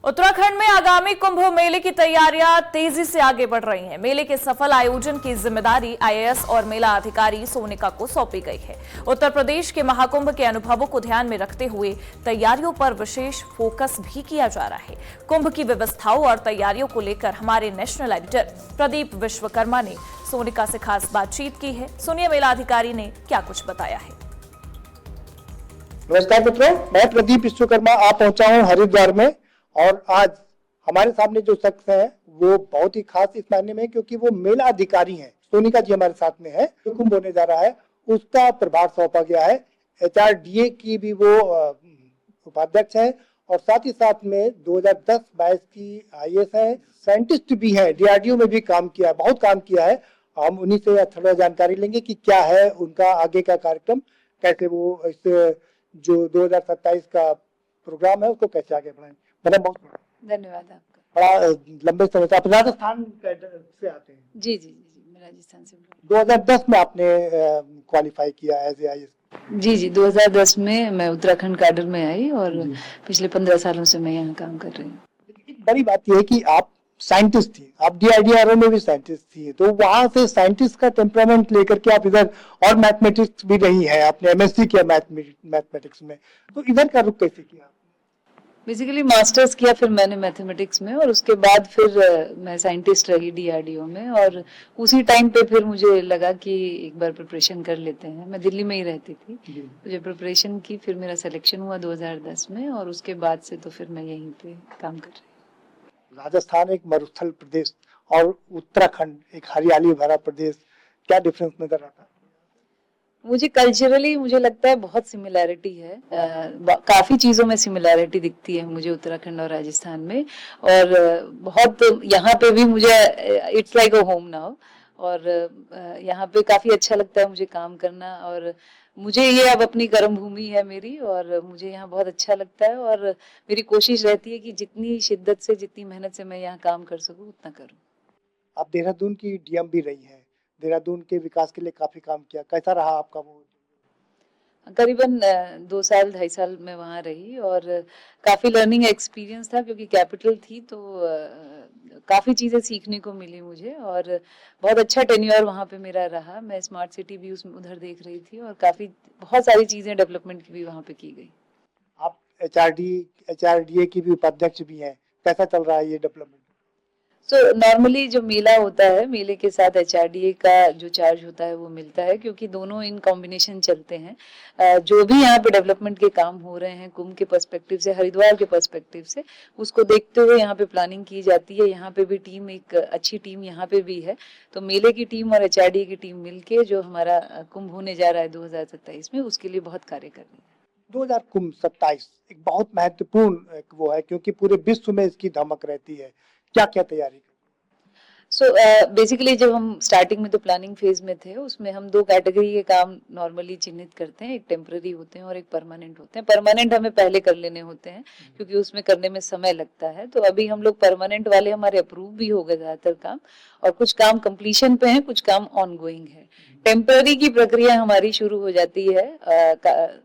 उत्तराखंड में आगामी कुंभ मेले की तैयारियां तेजी से आगे बढ़ रही हैं। मेले के सफल आयोजन की जिम्मेदारी आईएएस और मेला अधिकारी सोनिका को सौंपी गई है। उत्तर प्रदेश के महाकुंभ के अनुभवों को ध्यान में रखते हुए तैयारियों पर विशेष फोकस भी किया जा रहा है। कुंभ की व्यवस्थाओं और तैयारियों को लेकर हमारे नेशनल एडिटर प्रदीप विश्वकर्मा ने सोनिका से खास बातचीत की है। सुनिए मेला अधिकारी ने क्या कुछ बताया है। नमस्कार मित्रों, मैं प्रदीप विश्वकर्मा आ पहुंचा हूं हरिद्वार में। और आज हमारे सामने जो शख्स है वो बहुत ही खास इस मायने में क्योंकि वो मेला अधिकारी हैं। सोनिका जी हमारे साथ में है। जो कुंभ होने जा रहा है उसका प्रभार सौंपा गया है। एचआरडीए की भी वो उपाध्यक्ष है और साथ ही साथ में 2010-22 की आईएएस है। साइंटिस्ट भी है, डीआरडीओ में भी काम किया है, बहुत काम किया है। हम उन्हीं से थोड़ा जानकारी लेंगे कि क्या है उनका आगे का कार्यक्रम, कैसे वो इस जो 2027 का प्रोग्राम है उसको कैसे आगे बढ़ाएंगे। मैडम बहुत धन्यवाद आपका। बड़ा लंबे समय से आप राजस्थान से आते हैं? जी जी जी मैं राजस्थान से 2010 में आपने क्वालिफाई किया एज ए आईएएस? जी 2010 में मैं उत्तराखंड कैडर में आई और पिछले 15 सालों से मैं यहाँ काम कर रही हूँ। एक बड़ी बात यह है कि आप साइंटिस्ट थी, आप डीआरडीओ में भी साइंटिस्ट थी, तो वहां से साइंटिस्ट का टेम्परामेंट लेकर के आप इधर, और मैथमेटिक्स भी रही है, आपने एमएससी किया मैथमेटिक्स में, तो इधर का रुख कैसे किया? बेसिकली मास्टर्स किया फिर मैंने मैथमेटिक्स में और उसके बाद फिर मैं साइंटिस्ट रही डीआरडीओ में। और उसी टाइम पे फिर मुझे लगा कि एक बार प्रिपरेशन कर लेते हैं। मैं दिल्ली में ही रहती थी, मुझे प्रिपरेशन की, फिर मेरा सिलेक्शन हुआ 2010 में और उसके बाद से तो फिर मैं यहीं पे काम कर रही। राजस्थान एक मरुस्थल प्रदेश और उत्तराखंड एक हरियाली भरा प्रदेश, क्या डिफरेंस नजर आता है? मुझे कल्चरली मुझे लगता है बहुत सिमिलैरिटी है। काफी चीजों में सिमिलैरिटी दिखती है मुझे उत्तराखंड और राजस्थान में। और बहुत यहाँ पे भी मुझे it's like a home now. और यहाँ पे काफी अच्छा लगता है मुझे काम करना। और मुझे ये अब अपनी कर्म भूमि है मेरी और मुझे यहाँ बहुत अच्छा लगता है। और मेरी कोशिश रहती है कि जितनी शिद्दत से, जितनी मेहनत से मैं यहाँ काम कर सकूँ उतना करूँ। आप देहरादून की डीएम भी रही हैं, देहरादून के विकास के लिए काफी काम किया, कैसा रहा आपका वो? करीबन 2 साल 2.5 साल मैं वहाँ रही और काफी लर्निंग एक्सपीरियंस था क्योंकि कैपिटल थी, तो काफी चीजें सीखने को मिली मुझे। और बहुत अच्छा टेन्योर वहाँ पे मेरा रहा। मैं स्मार्ट सिटी भी उसमें उधर देख रही थी और काफी बहुत सारी चीजें डेवलपमेंट की भी वहाँ पे की गई। आप एचआरडीए की भी उपाध्यक्ष भी हैं, कैसा चल रहा है ये डेवलपमेंट? नॉर्मली जो मेला होता है, मेले के साथ एचआरडीए का जो चार्ज होता है वो मिलता है क्योंकि दोनों इन कॉम्बिनेशन चलते हैं। जो भी यहाँ पे डेवलपमेंट के काम हो रहे हैं कुंभ के पर्सपेक्टिव से, हरिद्वार के पर्सपेक्टिव से, उसको देखते हुए यहाँ पे प्लानिंग की जाती है। यहाँ पे भी टीम, एक अच्छी टीम यहाँ पे भी है। तो मेले की टीम और एचआरडीए की टीम मिलके जो हमारा कुंभ होने जा रहा है 2027 में, उसके लिए बहुत कार्य कर रही है। 2027 एक बहुत महत्वपूर्ण वो है क्योंकि पूरे विश्व में इसकी धमक रहती है, क्या क्या तैयारी? बेसिकली जब हम स्टार्टिंग में तो प्लानिंग फेज में थे, उसमें हम 2 कैटेगरी के काम नॉर्मली चिन्हित करते हैं। एक टेम्पररी होते हैं और एक परमानेंट होते हैं। परमानेंट हमें पहले कर लेने होते हैं क्योंकि उसमें करने में समय लगता है। तो अभी हम लोग परमानेंट वाले, हमारे अप्रूव भी हो गए ज्यादातर काम और कुछ काम कंप्लीशन पे हैं, कुछ काम ऑन गोइंग है। टेम्पररी की प्रक्रिया हमारी शुरू हो जाती है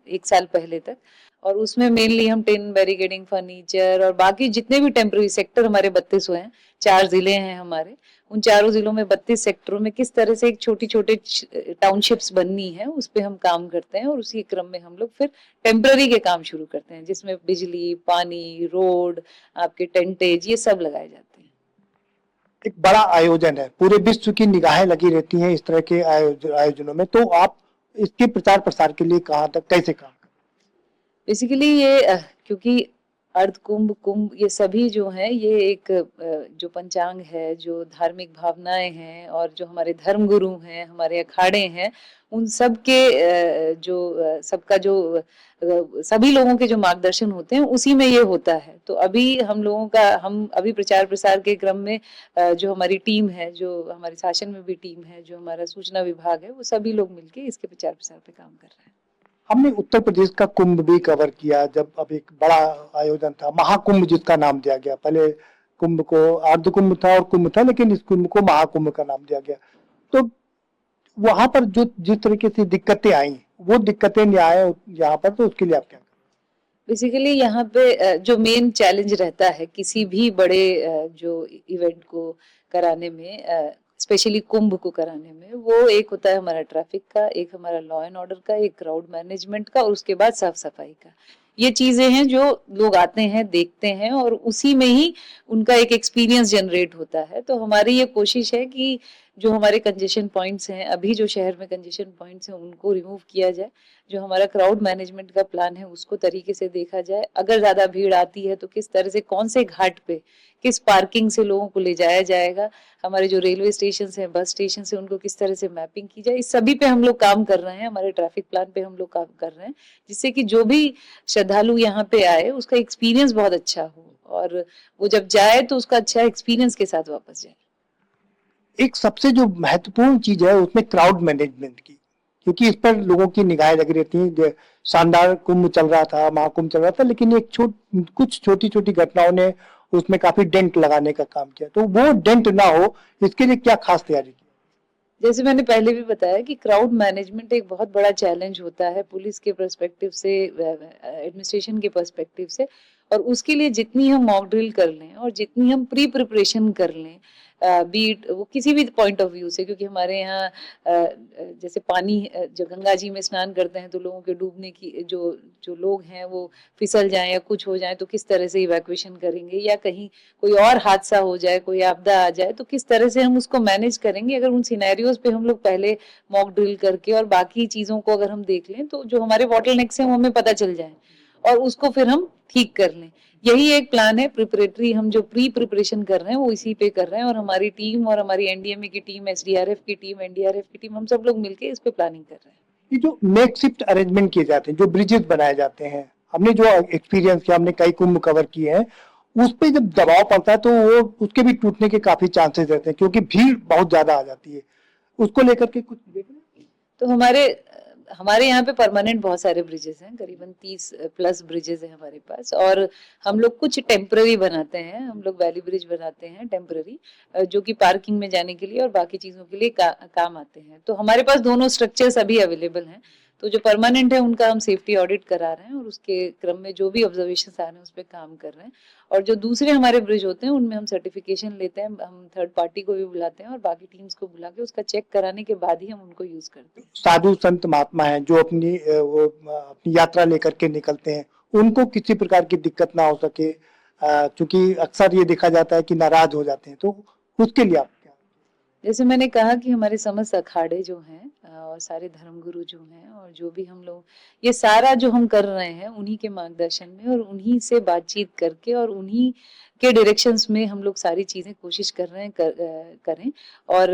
1 साल पहले तक और उसमें मेनली हम टिन, बैरिकेडिंग, फर्नीचर और बाकी जितने भी टेम्पररी सेक्टर, हमारे 32 हैं, 4 जिले हैं हमारे, उन चारों जिलों में 32 सेक्टरों में किस तरह से एक छोटी छोटी टाउनशिप्स बननी है उस पे हम काम करते हैं। और उसी क्रम में हम लोग फिर टेम्पररी के काम शुरू करते हैं जिसमें बिजली, पानी, रोड, आपके टेंटेज, ये सब लगाए जाते हैं। एक बड़ा आयोजन है, पूरे विश्व की निगाहें लगी रहती हैं इस तरह के आयोजनों में, तो आप इसके प्रचार प्रसार के लिए कहाँ तक कैसे काम? बेसिकली ये क्योंकि अर्ध कुंभ, कुंभ, ये सभी जो हैं, ये एक जो पंचांग है, जो धार्मिक भावनाएं हैं और जो हमारे धर्म गुरु हैं, हमारे अखाड़े हैं, उन सब के सबका जो सभी लोगों के जो मार्गदर्शन होते हैं उसी में ये होता है। तो अभी हम अभी प्रचार प्रसार के क्रम में जो हमारी टीम है, जो हमारे शासन में भी टीम है, जो हमारा सूचना विभाग है, वो सभी लोग मिलके इसके प्रचार प्रसार पे काम कर रहे हैं। हमने उत्तर प्रदेश का कुंभ भी कवर किया, जब अब एक बड़ा आयोजन था महाकुंभ जिसका नाम दिया गया। पहले कुंभ को अर्ध कुंभ था और कुंभ था, लेकिन इस कुंभ को महाकुंभ का नाम दिया गया। तो वहां पर जो जिस तरीके से दिक्कतें आई, वो दिक्कतें नहीं आए यहाँ पर, तो उसके लिए आप क्या? बेसिकली यहाँ पे जो मेन चैलेंज रहता है किसी भी बड़े जो इवेंट को कराने में, स्पेशली कुंभ को कराने में, वो एक होता है हमारा ट्रैफिक का, एक हमारा लॉ एंड ऑर्डर का, एक क्राउड मैनेजमेंट का, और उसके बाद साफ सफाई का। ये चीजें हैं जो लोग आते हैं, देखते हैं, और उसी में ही उनका एक एक्सपीरियंस जनरेट होता है। तो हमारी ये कोशिश है कि जो हमारे कंजेशन पॉइंट्स हैं, अभी जो शहर में कंजेशन पॉइंट्स हैं, उनको रिमूव किया जाए। जो हमारा क्राउड मैनेजमेंट का प्लान है उसको तरीके से देखा जाए। अगर ज्यादा भीड़ आती है तो किस तरह से, कौन से घाट पे, किस पार्किंग से लोगों को ले जाया जाएगा, हमारे जो रेलवे स्टेशन हैं, बस स्टेशन से, उनको किस तरह से मैपिंग की जाए, इस सभी पे हम लोग काम कर रहे हैं। हमारे ट्रैफिक प्लान पे हम लोग काम कर रहे हैं, जिससे कि जो भी श्रद्धालु यहाँ पे आए उसका एक्सपीरियंस बहुत अच्छा हो, और वो जब जाए तो उसका अच्छा एक्सपीरियंस के साथ वापस जाए। एक सबसे जो महत्वपूर्ण चीज है उसमें क्राउड मैनेजमेंट की, क्योंकि इस पर लोगों की निगाहें लगी रहती हैं। शानदार कुंभ चल रहा था, महाकुंभ चल रहा था, लेकिन कुछ छोटी छोटी घटनाओं ने उसमें काफी डेंट लगाने का काम किया। तो वो डेंट ना हो, इसके लिए क्या खास तैयारी की? जैसे मैंने पहले भी बताया कि क्राउड मैनेजमेंट एक बहुत बड़ा चैलेंज होता है पुलिस के पर्सपेक्टिव से, एडमिनिस्ट्रेशन के पर्सपेक्टिव से, और उसके लिए जितनी हम मॉक ड्रिल कर लें और जितनी हम प्री प्रिपरेशन कर लें, बीट वो किसी भी पॉइंट ऑफ व्यू से, क्योंकि हमारे यहाँ जैसे पानी, जब गंगा जी में स्नान करते हैं तो लोगों के डूबने की जो लोग हैं वो फिसल जाएं या कुछ हो जाए तो किस तरह से इवैक्यूएशन करेंगे, या कहीं कोई और हादसा हो जाए, कोई आपदा आ जाए तो किस तरह से हम उसको मैनेज करेंगे। अगर उन सिनेरियोज पे हम लोग पहले मॉक ड्रिल करके और बाकी चीजों को अगर हम देख लें तो जो हमारे बॉटलनेक्स हैं वो हमें पता चल जाए और उसको फिर हम ठीक कर लें। यही एक प्लान है प्रिपरेटरी, हम जो प्री प्रिपरेशन कर रहे हैं वो इसी पे कर रहे हैं, और हमारी टीम और हमारी एनडीएमए की टीम, एसडीआरएफ की टीम, एनडीआरएफ की टीम, हम सब लोग मिलके इस पे प्लानिंग कर रहे हैं। ये जो मेकशिफ्ट अरेंजमेंट किए जाते हैं, जो ब्रिजेस बनाए जाते हैं, हमने जो एक्सपीरियंस किया, हमने कई कुंभ कवर किए हैं, उस पे जब दबाव पड़ता है तो वो उसके भी टूटने के काफी चांसेस रहते हैं, क्योंकि भीड़ बहुत ज्यादा आ जाती है। उसको लेकर के कुछ देख रहे हैं? तो हमारे यहाँ पे परमानेंट बहुत सारे ब्रिजेस हैं, करीबन 30 प्लस ब्रिजेस हैं हमारे पास, और हम लोग कुछ टेम्पररी बनाते हैं। हम लोग वैली ब्रिज बनाते हैं टेम्पररी, जो कि पार्किंग में जाने के लिए और बाकी चीजों के लिए काम आते हैं। तो हमारे पास दोनों स्ट्रक्चर्स अभी अवेलेबल हैं। तो जो परमानेंट है उनका हम सेफ्टी ऑडिट करा रहे हैं, और उसके क्रम में जो भी ऑब्जर्वेशन आ रहे हैं उस पर काम कर रहे हैं। और जो दूसरे हमारे ब्रिज होते हैं उनमें हम सर्टिफिकेशन लेते हैं, हम थर्ड पार्टी को भी बुलाते हैं और बाकी टीम्स को बुला के उसका चेक कराने के बाद ही हम उनको यूज करते हैं। साधु संत महात्मा हैं जो अपनी यात्रा लेकर के निकलते हैं, उनको किसी प्रकार की दिक्कत ना हो सके, क्योंकि अक्सर ये देखा जाता है कि नाराज हो जाते हैं, तो उसके लिए आप क्या? जैसे मैंने कहा कि हमारे समस्त अखाड़े जो हैं और सारे धर्मगुरु जो हैं और जो भी हम लोग, ये सारा जो हम कर रहे हैं उन्हीं के मार्गदर्शन में और उन्हीं से बातचीत करके और उन्हीं के डायरेक्शंस में हम लोग सारी चीजें कोशिश कर रहे हैं करें। और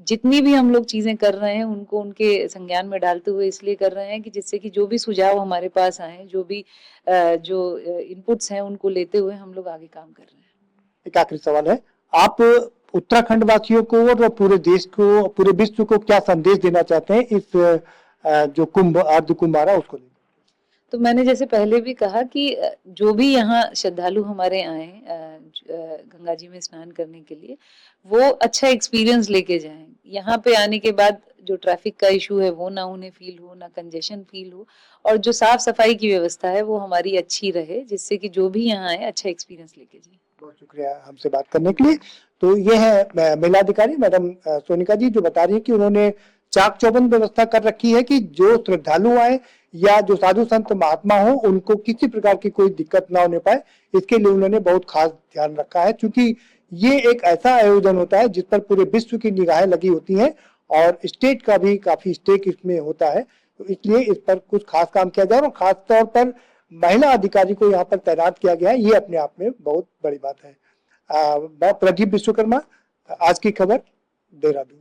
जितनी भी हम लोग चीजें कर रहे हैं उनको उनके संज्ञान में डालते हुए इसलिए कर रहे हैं कि जिससे कि जो भी सुझाव हमारे पास आए, जो भी जो इनपुट्स हैं उनको लेते हुए हम लोग आगे काम कर रहे हैं। एक आखिरी सवाल है, आप उत्तराखंड वासियों को और पूरे देश को, पूरे विश्व को क्या संदेश देना चाहते हैं इस जो कुंभ, अर्ध कुंभ आ रहा है उसको लेकर? तो मैंने जैसे पहले भी कहा कि जो भी यहाँ श्रद्धालु हमारे आए गंगा जी में स्नान करने के लिए, वो अच्छा एक्सपीरियंस लेके जाएं। यहाँ पे आने के बाद जो ट्रैफिक का इशू है वो ना उन्हें फील हो, ना कंजेशन फील हो, और जो साफ सफाई की व्यवस्था है वो हमारी अच्छी रहे, जिससे कि जो भी यहाँ आए अच्छा एक्सपीरियंस लेके जाए। बहुत शुक्रिया हमसे बात करने के लिए। तो ये है महिला अधिकारी मैडम सोनिका जी, जो बता रही है कि उन्होंने चाक चौबंद व्यवस्था कर रखी है कि जो श्रद्धालु आए या जो साधु संत महात्मा हो उनको किसी प्रकार की कोई दिक्कत ना होने पाए, इसके लिए उन्होंने बहुत खास ध्यान रखा है, क्योंकि ये एक ऐसा आयोजन होता है जिस पर पूरे विश्व की निगाहें लगी होती हैं और स्टेट का भी काफी स्टेक इसमें होता है। तो इसलिए इस पर कुछ खास काम किया जाए और खास तौर पर महिला अधिकारी को यहाँ पर तैनात किया गया है, ये अपने आप में बहुत बड़ी बात है। मैं प्रदीप विश्वकर्मा, आज की खबर, देहरादून।